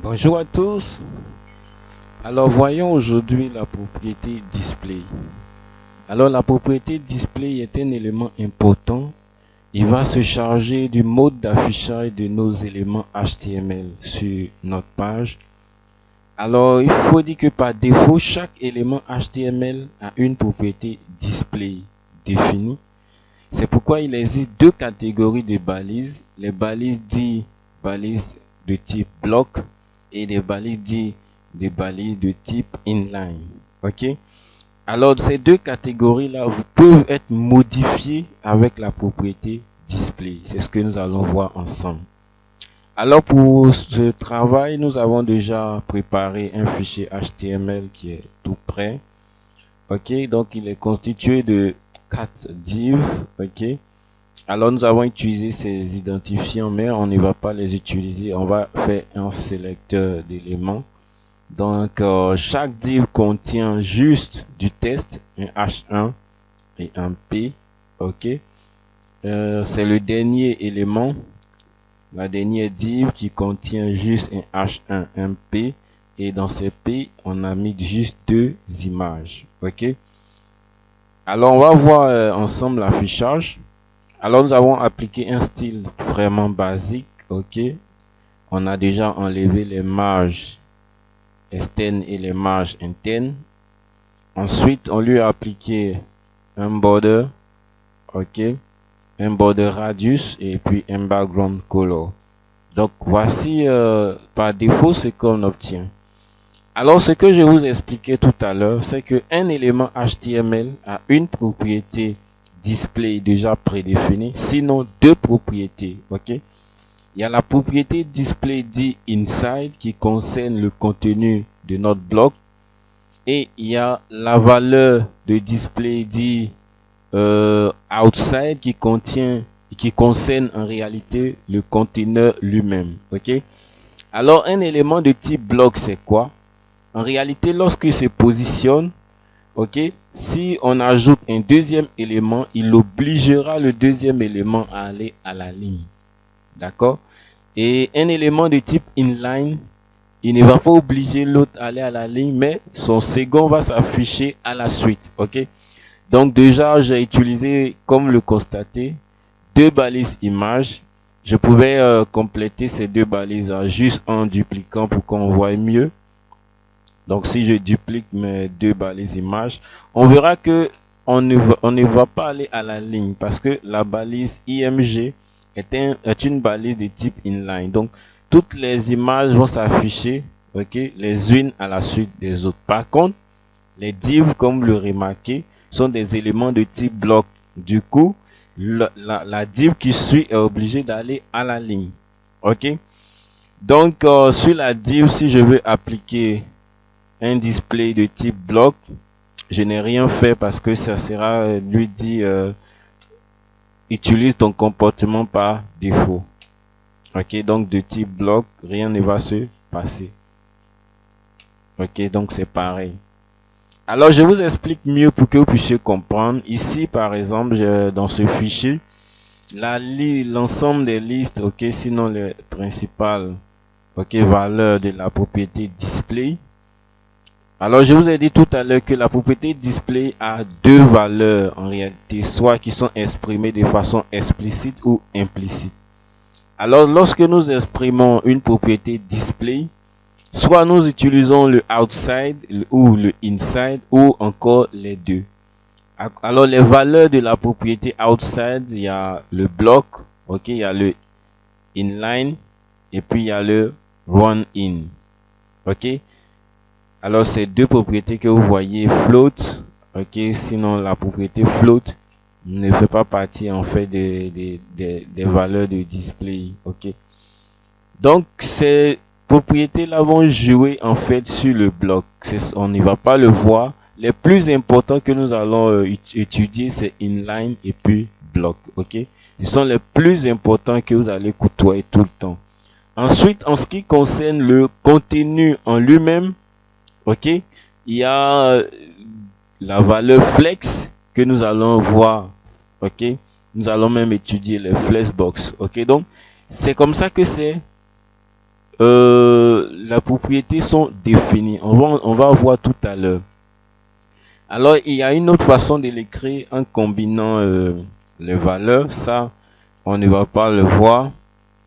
Bonjour à tous. Alors voyons aujourd'hui la propriété display. Alors la propriété display est un élément important. Il va se charger du mode d'affichage de nos éléments HTML sur notre page. Alors il faut dire que par défaut, chaque élément HTML a une propriété display définie. C'est pourquoi il existe deux catégories de balises. Les balises dites balises de type bloc et des balises dites des balises de type inline. Ok. Alors ces deux catégories là peuvent être modifiées avec la propriété display. C'est ce que nous allons voir ensemble. Alors pour ce travail, nous avons déjà préparé un fichier HTML qui est tout prêt. Ok, donc il est constitué de 4 divs. Ok. Alors nous avons utilisé ces identifiants, mais on ne va pas les utiliser. On va faire un sélecteur d'éléments. Donc chaque div contient juste du texte, un H1 et un P. Ok. C'est le dernier élément, la dernière div qui contient juste un H1, un P. Et dans ces P, on a mis juste deux images. Ok. Alors on va voir ensemble l'affichage. Alors nous avons appliqué un style vraiment basique. Ok. On a déjà enlevé les marges externes et les marges internes. Ensuite, on lui a appliqué un border. Ok. Un border radius et puis un background color. Donc voici par défaut ce qu'on obtient. Alors ce que je vous expliquais tout à l'heure, c'est que un élément HTML a une propriété display déjà prédéfinie, sinon deux propriétés. Ok. Il y a la propriété display dit inside qui concerne le contenu de notre bloc, et il y a la valeur de display dit outside qui concerne en réalité le conteneur lui-même. Ok. Alors un élément de type bloc, c'est quoi? En réalité, lorsqu'il se positionne, ok, si on ajoute un deuxième élément, il obligera le deuxième élément à aller à la ligne. D'accord? Et un élément de type inline, il ne va pas obliger l'autre à aller à la ligne, mais son second va s'afficher à la suite. Ok? Donc déjà, j'ai utilisé, comme le constater, deux balises images. Je pouvais compléter ces deux balises juste en dupliquant pour qu'on voit mieux. Donc si je duplique mes deux balises images, on verra que on ne va pas aller à la ligne parce que la balise IMG est une balise de type inline. Donc toutes les images vont s'afficher, ok, les unes à la suite des autres. Par contre, les divs, comme le remarquez, sont des éléments de type bloc. Du coup, la div qui suit est obligée d'aller à la ligne. Ok. Donc sur la div, si je veux appliquer un display de type bloc, je n'ai rien fait parce que ça sera lui dit utilise ton comportement par défaut. Ok, donc de type bloc, rien ne va se passer. Ok, donc c'est pareil. Alors je vous explique mieux pour que vous puissiez comprendre. Ici par exemple, dans ce fichier, l'ensemble des listes, ok, sinon les principales, ok, valeurs de la propriété display. Alors je vous ai dit tout à l'heure que la propriété display a deux valeurs en réalité, soit qui sont exprimées de façon explicite ou implicite. Alors lorsque nous exprimons une propriété display, soit nous utilisons le outside ou le inside ou encore les deux. Alors les valeurs de la propriété outside, il y a le bloc, ok, il y a le inline et puis il y a le run in. Ok. Alors ces deux propriétés que vous voyez float, ok, sinon la propriété float ne fait pas partie en fait des valeurs de display, ok. Donc ces propriétés là vont jouer en fait sur le bloc. On ne va pas le voir. Les plus importants que nous allons étudier, c'est inline et puis bloc, ok. Ce sont les plus importants que vous allez côtoyer tout le temps. Ensuite, en ce qui concerne le contenu en lui-même, ok, il y a la valeur flex que nous allons voir, ok. Nous allons même étudier les flexbox, ok. Donc c'est comme ça que c'est propriétés sont définies. On va voir tout à l'heure. Alors, il y a une autre façon de l'écrire en combinant les valeurs. Ça, on ne va pas le voir.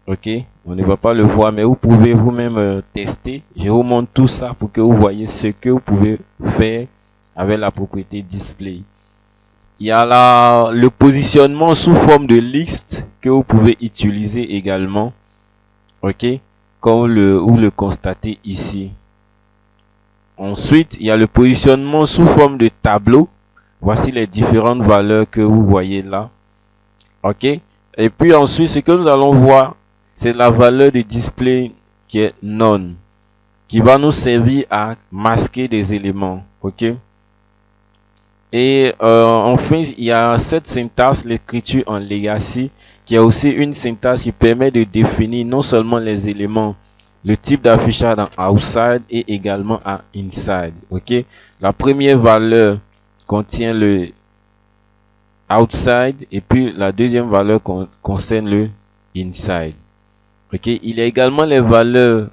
Ok, on ne va pas le voir, mais vous pouvez vous-même tester. Je vous montre tout ça pour que vous voyez ce que vous pouvez faire avec la propriété display. Il y a le positionnement sous forme de liste que vous pouvez utiliser également. Ok, comme vous le constatez ici. Ensuite, il y a le positionnement sous forme de tableau. Voici les différentes valeurs que vous voyez là. Ok, et puis ensuite, ce que nous allons voir, c'est la valeur de display qui est none, qui va nous servir à masquer des éléments. Ok. Et enfin, il y a cette syntaxe, l'écriture en legacy, qui est aussi une syntaxe qui permet de définir non seulement les éléments, le type d'affichage en outside et également en inside. Ok. La première valeur contient le outside et puis la deuxième valeur concerne le inside. Ok, il y a également les valeurs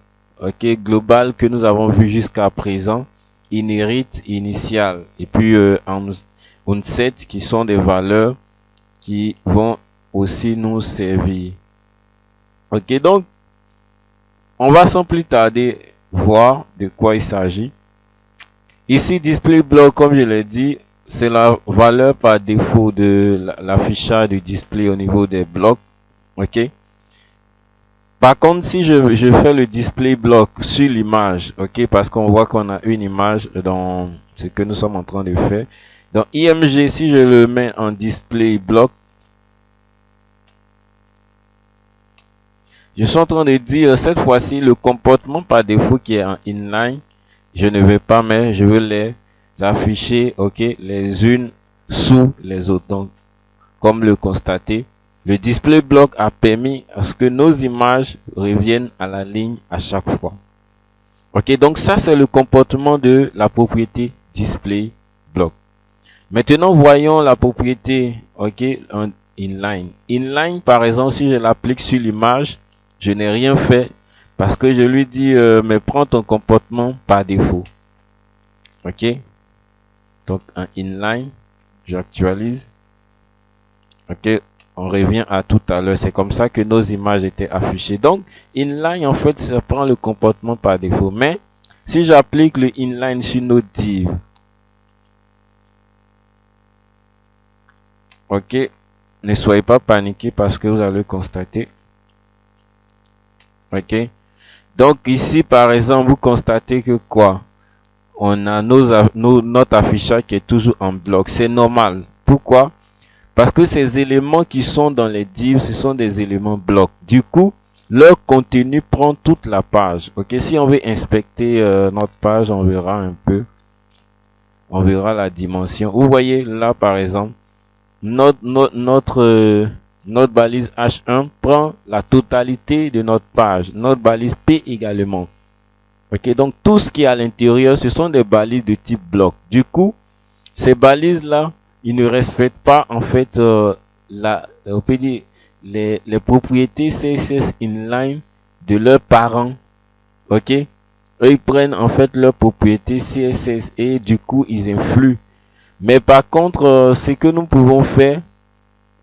globales que nous avons vues jusqu'à présent, inherit, initial, et puis onset, qui sont des valeurs qui vont aussi nous servir. Ok, donc on va sans plus tarder voir de quoi il s'agit. Ici, display block, comme je l'ai dit, c'est la valeur par défaut de l'affichage du display au niveau des blocs. Ok. Par contre, si je fais le display block sur l'image, ok, parce qu'on voit qu'on a une image dans ce que nous sommes en train de faire. Dans IMG, si je le mets en display block, je suis en train de dire cette fois-ci le comportement par défaut qui est en inline, je ne vais pas mettre, je veux les afficher, ok, les unes sous les autres. Donc, comme le constater, le display block a permis à ce que nos images reviennent à la ligne à chaque fois. Ok, donc ça c'est le comportement de la propriété display block. Maintenant voyons la propriété en inline. Inline par exemple, si je l'applique sur l'image, je n'ai rien fait parce que je lui dis mais prends ton comportement par défaut. Ok, donc en inline, j'actualise. Ok, on revient à tout à l'heure. C'est comme ça que nos images étaient affichées. Donc, inline, en fait, ça prend le comportement par défaut. Mais, si j'applique le inline sur nos divs, ok, ne soyez pas paniqués parce que vous allez constater. Ok. Donc, ici, par exemple, vous constatez que quoi? On a notre affichage qui est toujours en bloc. C'est normal. Pourquoi? Parce que ces éléments qui sont dans les divs, ce sont des éléments blocs. Du coup, leur contenu prend toute la page. Ok, si on veut inspecter notre page, on verra un peu. On verra la dimension. Vous voyez là, par exemple, notre balise H1 prend la totalité de notre page. Notre balise P également. Ok, donc tout ce qui est à l'intérieur, ce sont des balises de type bloc. Du coup, ces balises-là, ils ne respectent pas en fait on peut dire les propriétés CSS inline de leurs parents. Ok, eux ils prennent en fait leurs propriétés CSS et du coup ils influent. Mais par contre, ce que nous pouvons faire,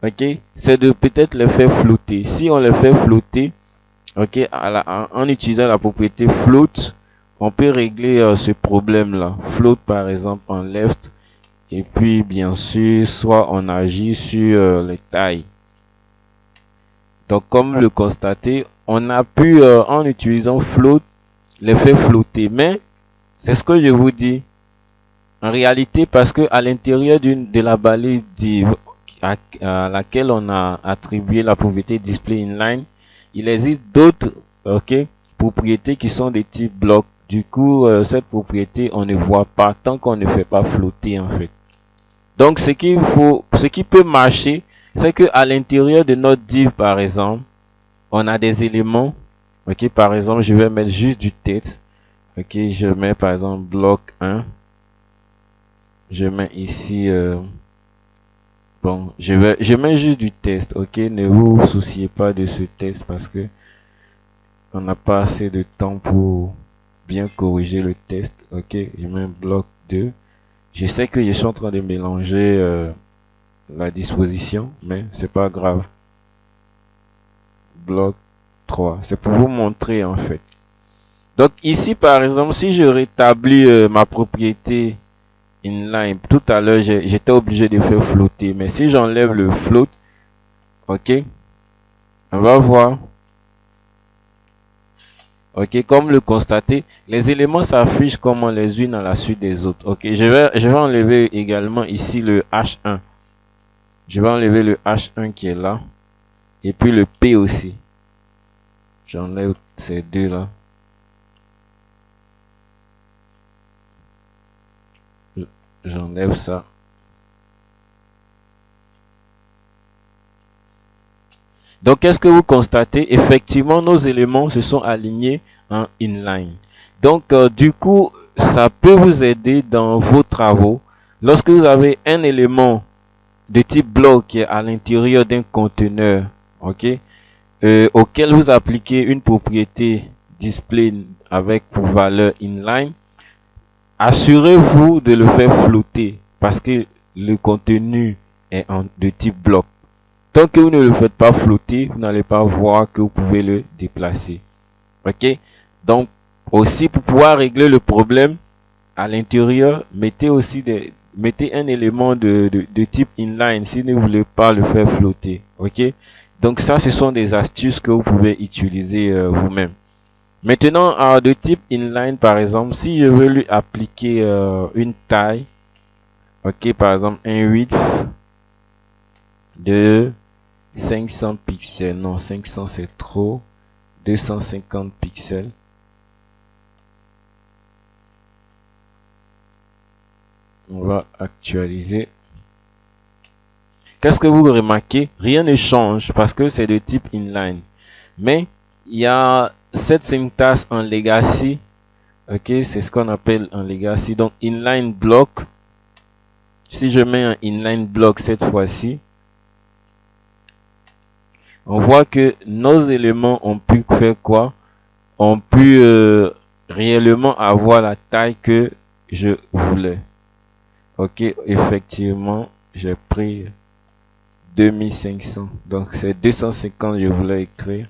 ok, c'est de peut-être les faire flotter. Si on les fait flotter, ok, en utilisant la propriété float, on peut régler ce problème là. Float par exemple en left. Et puis, bien sûr, soit on agit sur les tailles. Donc, comme le constatez, on a pu, en utilisant float, les faire flotter. Mais, c'est ce que je vous dis. En réalité, parce que à l'intérieur de la balise div à laquelle on a attribué la propriété display inline, il existe d'autres propriétés qui sont des types blocs. Du coup, cette propriété, on ne voit pas tant qu'on ne fait pas flotter en fait. Donc, ce qui peut marcher, c'est que à l'intérieur de notre div, par exemple, on a des éléments. Ok, par exemple, je vais mettre juste du texte. Ok, je mets par exemple bloc 1. Je mets ici, bon, je mets juste du texte. Ok, ne vous souciez pas de ce texte parce que on n'a pas assez de temps pour bien corriger le test. Ok, je mets un bloc 2. Je sais que je suis en train de mélanger la disposition, mais c'est pas grave. Bloc 3, c'est pour vous montrer en fait. Donc ici par exemple, si je rétablis ma propriété inline, tout à l'heure j'étais obligé de faire flotter, mais si j'enlève le float, ok, on va voir. Ok, comme le constater, les éléments s'affichent comme les unes à la suite des autres. Ok, je vais enlever également ici le H1. Je vais enlever le H1 qui est là. Et puis le P aussi. J'enlève ces deux là. J'enlève ça. Donc, qu'est-ce que vous constatez? Effectivement, nos éléments se sont alignés en inline. Donc, du coup, ça peut vous aider dans vos travaux. Lorsque vous avez un élément de type bloc qui est à l'intérieur d'un conteneur, ok, auquel vous appliquez une propriété display avec pour valeur inline, assurez-vous de le faire flotter parce que le contenu est de type bloc. Tant que vous ne le faites pas flotter, vous n'allez pas voir que vous pouvez le déplacer. Ok? Donc, aussi pour pouvoir régler le problème à l'intérieur, mettez un élément de type inline si vous ne voulez pas le faire flotter. Ok? Donc ça, ce sont des astuces que vous pouvez utiliser vous-même. Maintenant, de type inline, par exemple, si je veux lui appliquer une taille, ok, par exemple un width de 500 pixels, non 500 c'est trop, 250 pixels. On va actualiser. Qu'est-ce que vous remarquez? Rien ne change parce que c'est de type inline. Mais il y a cette syntaxe en legacy. Ok, c'est ce qu'on appelle en legacy. Donc inline block. Si je mets un inline block cette fois-ci, on voit que nos éléments ont pu faire quoi? Ont pu réellement avoir la taille que je voulais. Ok, effectivement, j'ai pris 2500. Donc c'est 250 je voulais écrire.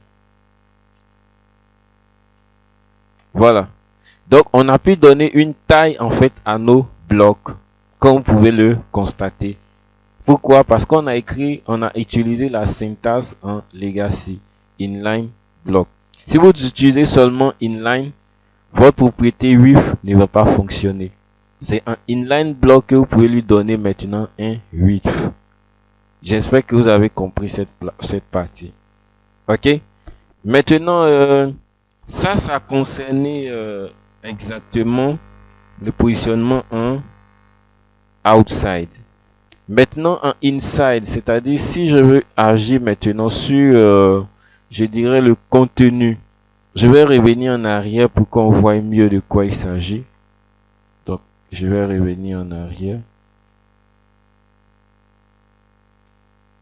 Voilà. Donc on a pu donner une taille en fait à nos blocs, comme vous pouvez le constater. Pourquoi? Parce qu'on a utilisé la syntaxe en legacy, inline block. Si vous utilisez seulement inline, votre propriété width ne va pas fonctionner. C'est un inline block que vous pouvez lui donner maintenant un width. J'espère que vous avez compris cette partie. Ok? Maintenant, ça concernait exactement le positionnement en outside. Maintenant en inside, c'est-à-dire si je veux agir maintenant sur, je dirais, le contenu. Je vais revenir en arrière pour qu'on voit mieux de quoi il s'agit. Donc, je vais revenir en arrière.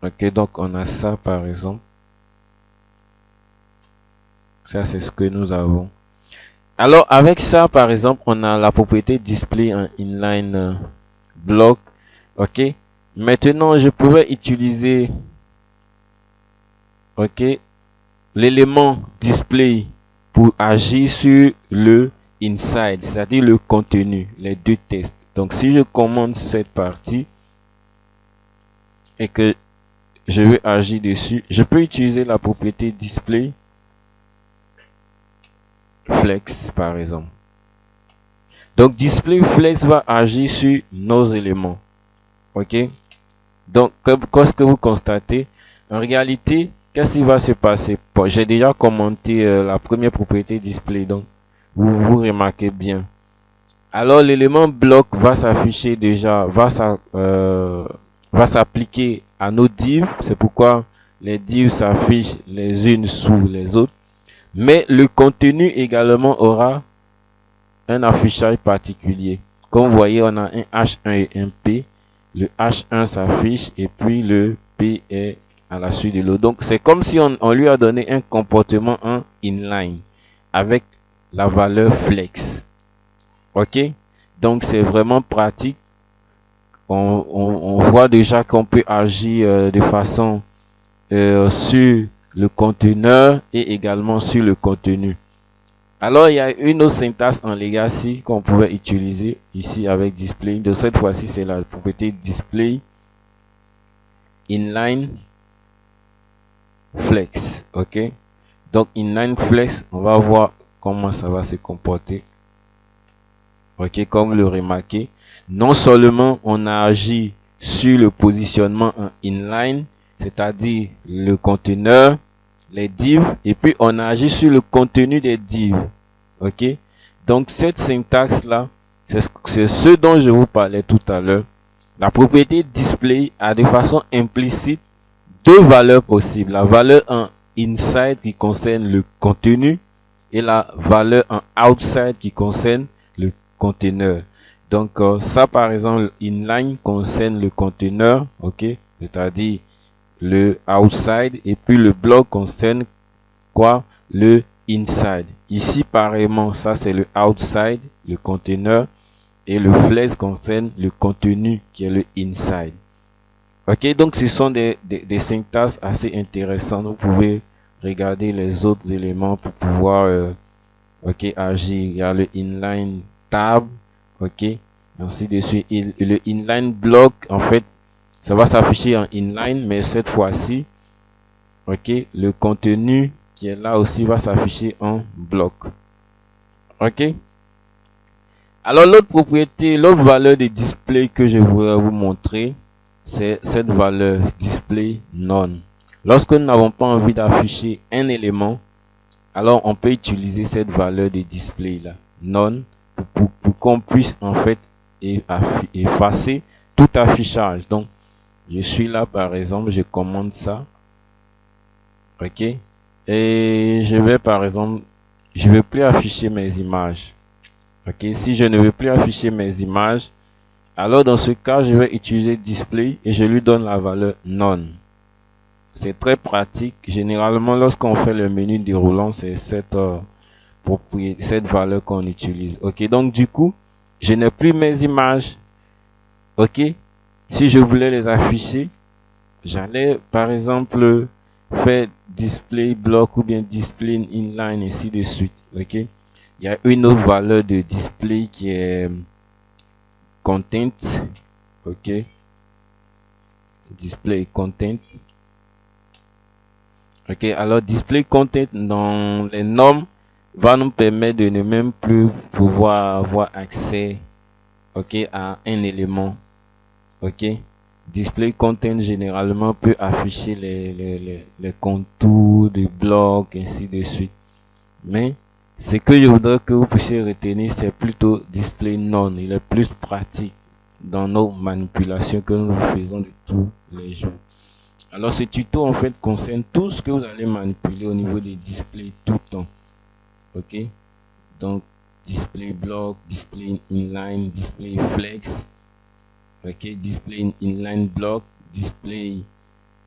Ok, donc on a ça par exemple. Ça, c'est ce que nous avons. Alors, avec ça, par exemple, on a la propriété display en inline block. Ok. Maintenant, je pouvais utiliser, ok, l'élément display pour agir sur le inside, c'est-à-dire le contenu, les deux tests. Donc, si je commande cette partie et que je veux agir dessus, je peux utiliser la propriété display flex par exemple. Donc display flex va agir sur nos éléments. Ok. Donc qu'est-ce que vous constatez? En réalité, qu'est-ce qui va se passer? Bon, j'ai déjà commenté la première propriété display, donc vous remarquez bien. Alors l'élément bloc va s'afficher déjà, va s'appliquer à nos divs. C'est pourquoi les divs s'affichent les unes sous les autres. Mais le contenu également aura un affichage particulier. Comme vous voyez, on a un H1 et un P. Le H1 s'affiche et puis le P est à la suite de l'autre. Donc c'est comme si on lui a donné un comportement en inline avec la valeur flex. Ok, donc c'est vraiment pratique. On voit déjà qu'on peut agir de façon sur le conteneur et également sur le contenu. Alors, il y a une autre syntaxe en legacy qu'on pouvait utiliser ici avec display. De cette fois-ci, c'est la propriété display inline flex. Ok, donc inline flex, on va voir comment ça va se comporter. Ok, comme le remarquez, non seulement on a agi sur le positionnement en inline, c'est-à-dire le conteneur, les divs, et puis on a agi sur le contenu des divs. Ok, donc cette syntaxe là, c'est ce dont je vous parlais tout à l'heure. La propriété display a de façon implicite deux valeurs possibles: la valeur en inside qui concerne le contenu et la valeur en outside qui concerne le conteneur. Donc ça, par exemple, inline concerne le conteneur, ok, c'est-à-dire le outside, et puis le bloc concerne quoi? Le inside. Ici, pareillement, ça c'est le outside, le conteneur, et le flex concerne le contenu qui est le inside. Ok, donc ce sont des syntaxes assez intéressantes. Vous pouvez regarder les autres éléments pour pouvoir ok, agir. Il y a le inline tab, ok, ainsi de suite. Le inline block, en fait, ça va s'afficher en inline, mais cette fois-ci, ok, le contenu qui est là aussi va s'afficher en bloc. Ok, alors l'autre propriété, l'autre valeur de display que je voudrais vous montrer, c'est cette valeur display none. Lorsque nous n'avons pas envie d'afficher un élément, alors on peut utiliser cette valeur de display là, none, pour qu'on puisse en fait effacer tout affichage. Donc je suis là, par exemple, je commande ça, ok, et je vais, par exemple, je ne vais plus afficher mes images. Ok, si je ne veux plus afficher mes images, alors dans ce cas, je vais utiliser display et je lui donne la valeur none. C'est très pratique. Généralement, lorsqu'on fait le menu déroulant, c'est cette valeur qu'on utilise. Ok, donc du coup, je n'ai plus mes images. Ok, si je voulais les afficher, j'allais par exemple faire display block ou bien display inline, ainsi de suite. Ok, il y a une autre valeur de display qui est content. Ok, display content. Ok, alors display content dans les normes va nous permettre de ne même plus pouvoir avoir accès, ok, à un élément. Ok, display content généralement peut afficher les contours du bloc, ainsi de suite. Mais ce que je voudrais que vous puissiez retenir, c'est plutôt display none. Il est plus pratique dans nos manipulations que nous faisons de tous les jours. Alors ce tuto en fait concerne tout ce que vous allez manipuler au niveau des displays tout le temps. Ok, donc display block, display inline, display flex, ok, display inline block, display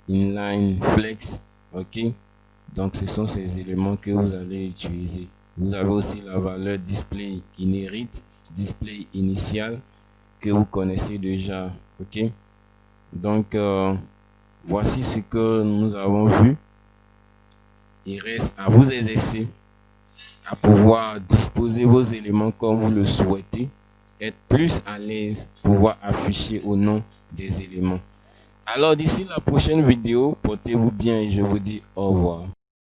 inline flex. Ok, donc ce sont ces éléments que vous allez utiliser. Vous avez aussi la valeur display inherit, display initial, que vous connaissez déjà. Ok, donc voici ce que nous avons vu. Il reste à vous exercer à pouvoir disposer vos éléments comme vous le souhaitez, être plus à l'aise, pouvoir afficher au nom des éléments. Alors d'ici la prochaine vidéo, portez-vous bien et je vous dis au revoir.